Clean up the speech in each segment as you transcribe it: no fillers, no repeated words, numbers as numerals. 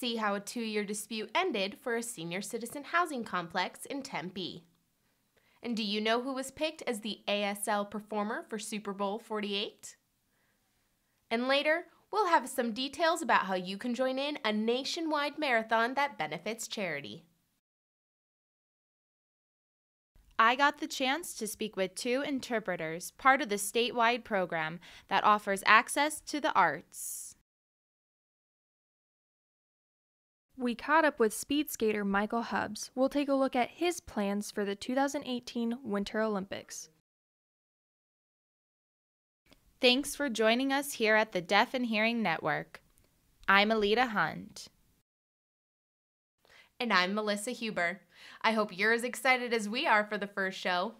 See how a 2-year dispute ended for a senior citizen housing complex in Tempe. And do you know who was picked as the ASL performer for Super Bowl 48? And later, we'll have some details about how you can join in a nationwide marathon that benefits charity. I got the chance to speak with 2 interpreters, part of the statewide program that offers access to the arts. We caught up with speed skater Michael Hubbs. We'll take a look at his plans for the 2018 Winter Olympics. Thanks for joining us here at the Deaf and Hearing Network. I'm Alita Hunt. And I'm Melissa Huber. I hope you're as excited as we are for the first show.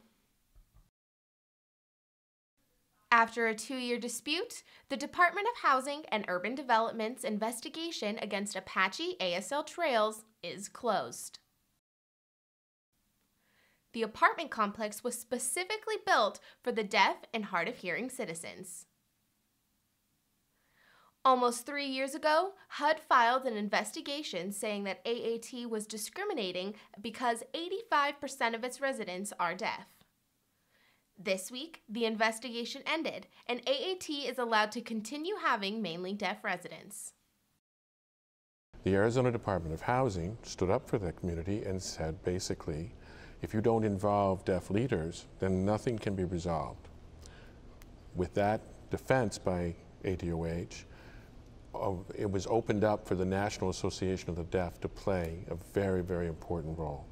After a 2-year dispute, the Department of Housing and Urban Development's investigation against Apache ASL trails is closed. The apartment complex was specifically built for the deaf and hard of hearing citizens. Almost 3 years ago, HUD filed an investigation saying that AAT was discriminating because 85% of its residents are deaf. This week, the investigation ended, and AAT is allowed to continue having mainly deaf residents. The Arizona Department of Housing stood up for the community and said, basically, if you don't involve deaf leaders, then nothing can be resolved. With that defense by ADOH, it was opened up for the National Association of the Deaf to play a very, very important role.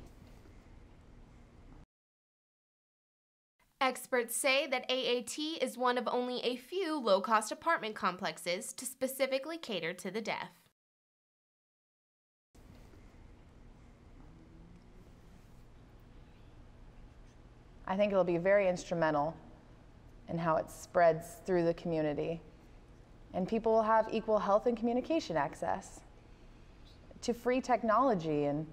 Experts say that AAT is one of only a few low-cost apartment complexes to specifically cater to the deaf. I think it'll be very instrumental in how it spreads through the community. And people will have equal health and communication access to free technology and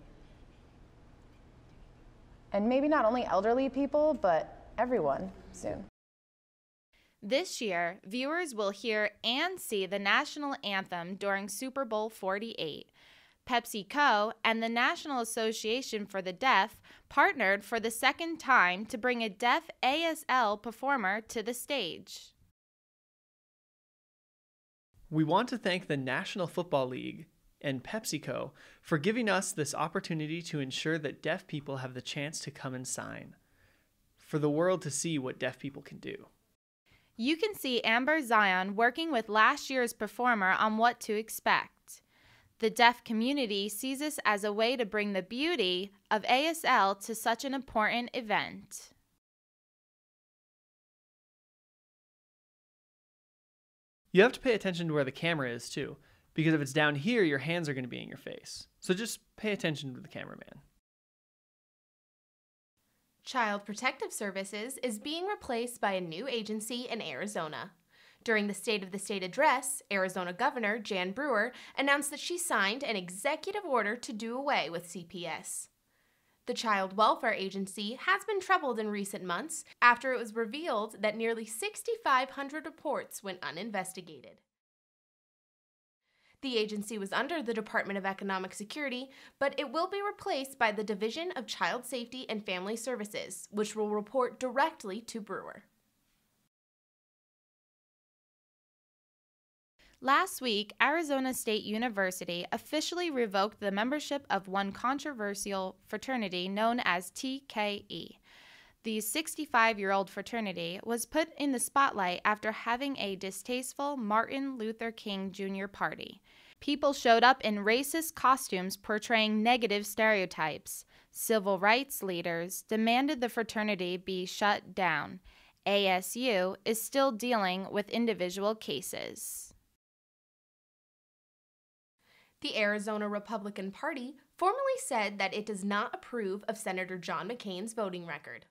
maybe not only elderly people, but everyone soon. This year, viewers will hear and see the national anthem during Super Bowl 48. PepsiCo and the National Association for the Deaf partnered for the second time to bring a deaf ASL performer to the stage. We want to thank the National Football League and PepsiCo for giving us this opportunity to ensure that deaf people have the chance to come and sign, for the world to see what deaf people can do. You can see Amber Zion working with last year's performer on what to expect. The deaf community sees this as a way to bring the beauty of ASL to such an important event. You have to pay attention to where the camera is too, because if it's down here, your hands are going to be in your face. So just pay attention to the cameraman. Child Protective Services is being replaced by a new agency in Arizona. During the State of the State address, Arizona Governor Jan Brewer announced that she signed an executive order to do away with CPS. The Child Welfare Agency has been troubled in recent months after it was revealed that nearly 6,500 reports went uninvestigated. The agency was under the Department of Economic Security, but it will be replaced by the Division of Child Safety and Family Services, which will report directly to Brewer. Last week, Arizona State University officially revoked the membership of one controversial fraternity known as TKE. The 65-year-old fraternity was put in the spotlight after having a distasteful Martin Luther King Jr. party. People showed up in racist costumes portraying negative stereotypes. Civil rights leaders demanded the fraternity be shut down. ASU is still dealing with individual cases. The Arizona Republican Party formally said that it does not approve of Senator John McCain's voting record.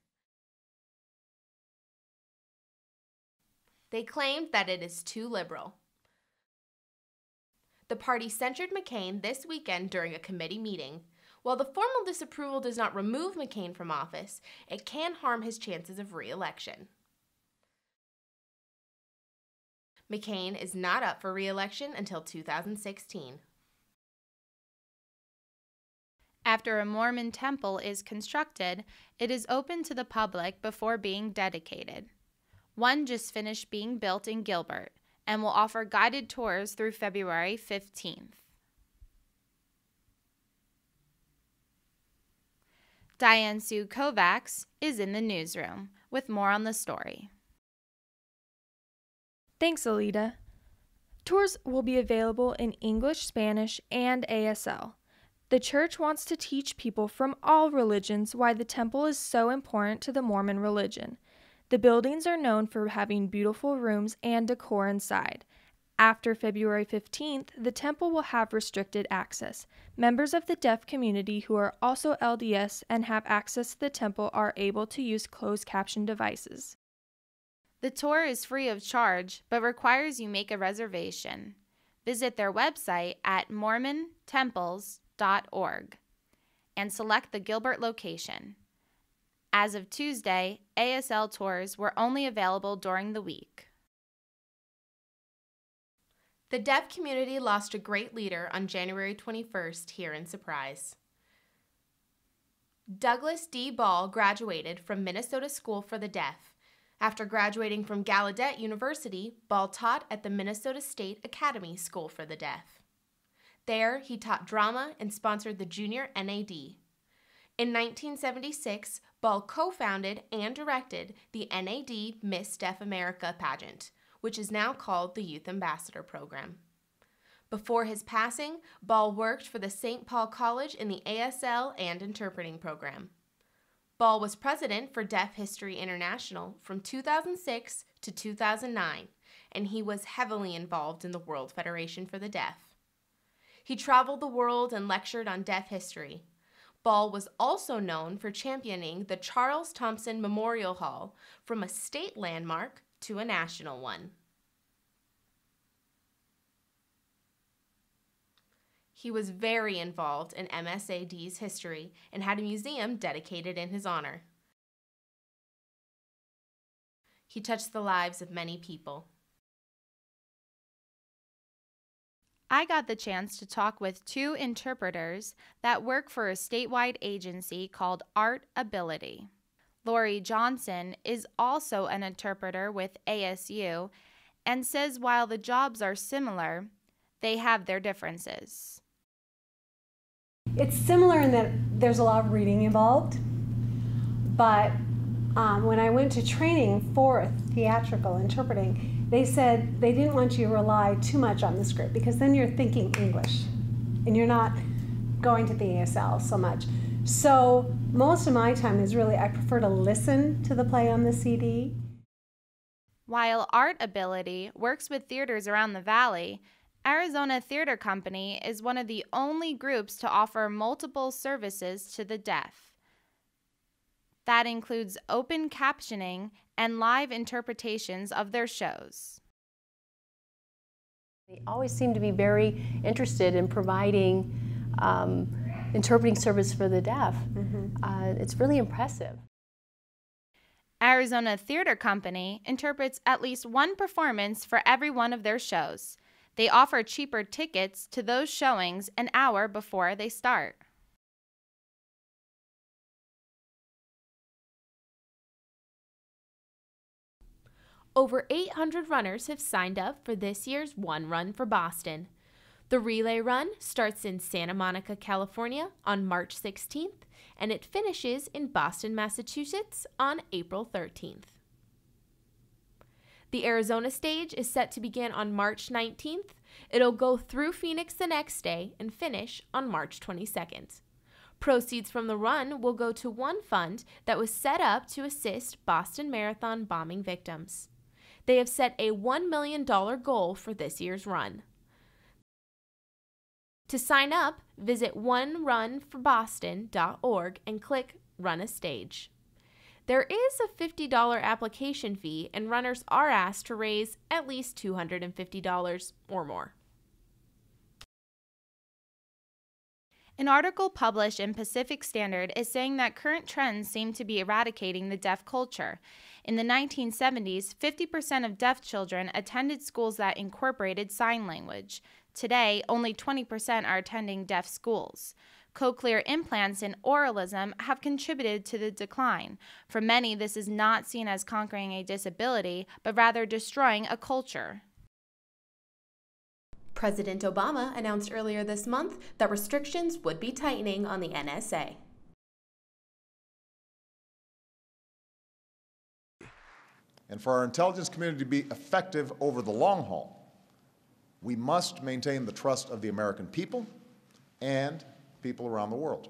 They claimed that it is too liberal. The party censured McCain this weekend during a committee meeting. While the formal disapproval does not remove McCain from office, it can harm his chances of re-election. McCain is not up for re-election until 2016. After a Mormon temple is constructed, it is open to the public before being dedicated. One just finished being built in Gilbert and will offer guided tours through February 15th. Diane Sue Kovacs is in the newsroom with more on the story. Thanks, Alita. Tours will be available in English, Spanish, and ASL. The church wants to teach people from all religions why the temple is so important to the Mormon religion. The buildings are known for having beautiful rooms and decor inside. After February 15th, the temple will have restricted access. Members of the deaf community who are also LDS and have access to the temple are able to use closed caption devices. The tour is free of charge, but requires you make a reservation. Visit their website at mormontemples.org and select the Gilbert location. As of Tuesday, ASL tours were only available during the week. The deaf community lost a great leader on January 21st here in Surprise. Douglas D. Ball graduated from Minnesota School for the Deaf. After graduating from Gallaudet University, Ball taught at the Minnesota State Academy School for the Deaf. There, he taught drama and sponsored the Junior NAD. In 1976, Ball co-founded and directed the NAD Miss Deaf America pageant, which is now called the Youth Ambassador Program. Before his passing, Ball worked for the St. Paul College in the ASL and interpreting program. Ball was president for Deaf History International from 2006 to 2009, and he was heavily involved in the World Federation for the Deaf. He traveled the world and lectured on deaf history. Ball was also known for championing the Charles Thompson Memorial Hall from a state landmark to a national one. He was very involved in MSAD's history and had a museum dedicated in his honor. He touched the lives of many people. I got the chance to talk with two interpreters that work for a statewide agency called Art Ability. Lori Johnson is also an interpreter with ASU and says while the jobs are similar, they have their differences. It's similar in that there's a lot of reading involved, but when I went to training for theatrical interpreting, they said they didn't want you to rely too much on the script because then you're thinking English and you're not going to the ASL so much. So most of my time is really, I prefer to listen to the play on the CD. While Art Ability works with theaters around the valley, Arizona Theater Company is one of the only groups to offer multiple services to the deaf. That includes open captioning and live interpretations of their shows. They always seem to be very interested in providing interpreting service for the deaf. It's really impressive. Arizona Theater Company interprets at least one performance for every one of their shows. They offer cheaper tickets to those showings an hour before they start. Over 800 runners have signed up for this year's One Run for Boston. The relay run starts in Santa Monica, California on March 16th, and it finishes in Boston, Massachusetts on April 13th. The Arizona stage is set to begin on March 19th. It'll go through Phoenix the next day and finish on March 22nd. Proceeds from the run will go to one fund that was set up to assist Boston Marathon bombing victims. They have set a $1 million goal for this year's run. To sign up, visit onerunforboston.org and click Run a Stage. There is a $50 application fee, and runners are asked to raise at least $250 or more. An article published in Pacific Standard is saying that current trends seem to be eradicating the deaf culture. In the 1970s, 50% of deaf children attended schools that incorporated sign language. Today, only 20% are attending deaf schools. Cochlear implants and oralism have contributed to the decline. For many, this is not seen as conquering a disability, but rather destroying a culture. President Obama announced earlier this month that restrictions would be tightening on the NSA. And for our intelligence community to be effective over the long haul, we must maintain the trust of the American people and people around the world.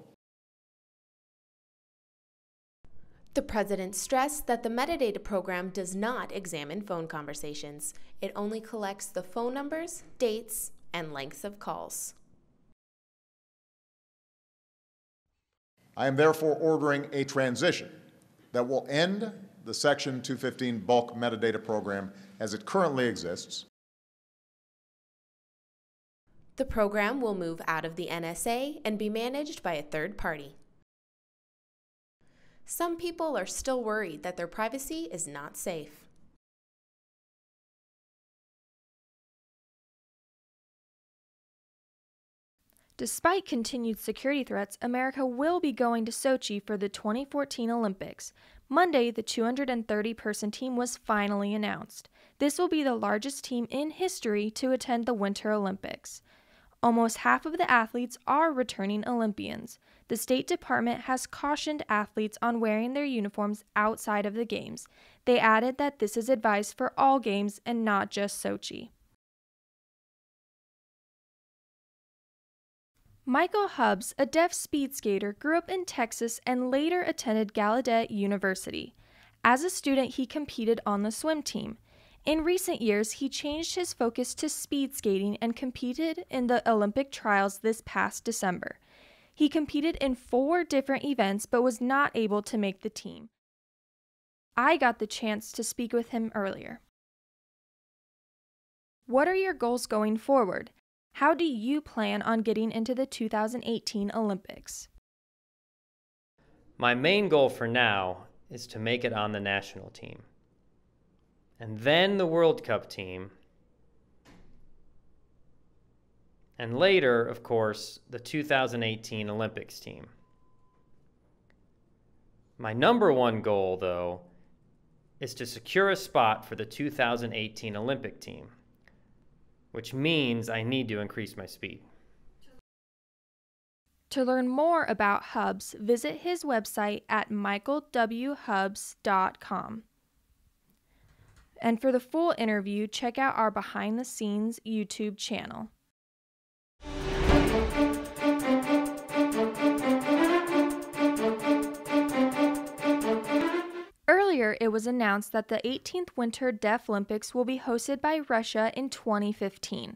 The president stressed that the metadata program does not examine phone conversations. It only collects the phone numbers, dates, and lengths of calls. I am therefore ordering a transition that will end the Section 215 bulk metadata program as it currently exists. The program will move out of the NSA and be managed by a third party. Some people are still worried that their privacy is not safe. Despite continued security threats, America will be going to Sochi for the 2014 Olympics. Monday, the 230-person team was finally announced. This will be the largest team in history to attend the Winter Olympics. Almost half of the athletes are returning Olympians. The State Department has cautioned athletes on wearing their uniforms outside of the games. They added that this is advised for all games and not just Sochi. Michael Hubbs, a deaf speed skater, grew up in Texas and later attended Gallaudet University. As a student, he competed on the swim team. In recent years, he changed his focus to speed skating and competed in the Olympic trials this past December. He competed in 4 different events but was not able to make the team. I got the chance to speak with him earlier. What are your goals going forward? How do you plan on getting into the 2018 Olympics? My main goal for now is to make it on the national team. And then the World Cup team. And later, of course, the 2018 Olympics team. My number one goal, though, is to secure a spot for the 2018 Olympic team, which means I need to increase my speed. To learn more about Hubbs, visit his website at michaelwhubbs.com. And for the full interview, check out our Behind the Scenes YouTube channel. Earlier, it was announced that the 18th Winter Deaf Olympics will be hosted by Russia in 2015.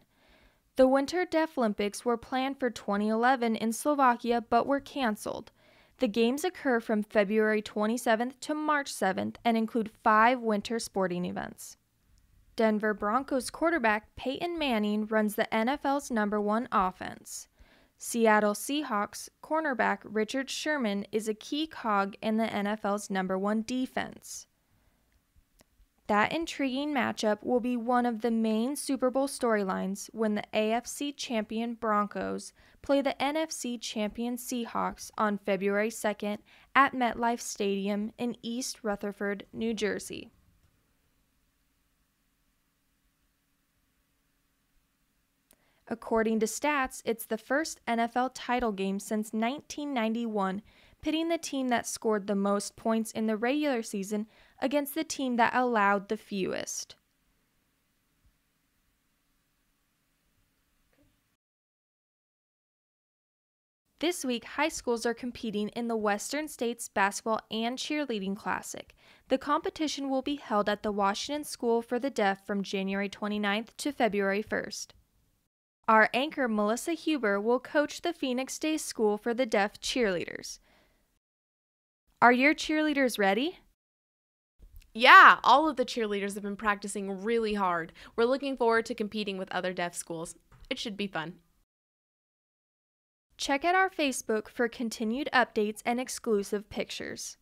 The Winter Deaf Olympics were planned for 2011 in Slovakia but were canceled. The games occur from February 27th to March 7th and include 5 winter sporting events. Denver Broncos quarterback Peyton Manning runs the NFL's #1 offense. Seattle Seahawks cornerback Richard Sherman is a key cog in the NFL's #1 defense. That intriguing matchup will be one of the main Super Bowl storylines when the AFC champion Broncos play the NFC champion Seahawks on February 2nd at MetLife Stadium in East Rutherford, New Jersey. According to stats, it's the first NFL title game since 1991, pitting the team that scored the most points in the regular season against the team that allowed the fewest. This week, high schools are competing in the Western States Basketball and Cheerleading Classic. The competition will be held at the Washington School for the Deaf from January 29th to February 1st. Our anchor, Melissa Huber, will coach the Phoenix Day School for the Deaf cheerleaders. Are your cheerleaders ready? Yeah, all of the cheerleaders have been practicing really hard. We're looking forward to competing with other deaf schools. It should be fun. Check out our Facebook for continued updates and exclusive pictures.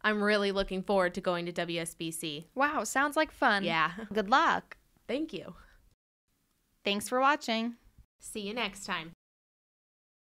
I'm really looking forward to going to WSBC. Wow, sounds like fun. Yeah. Good luck. Thank you. Thanks for watching. See you next time.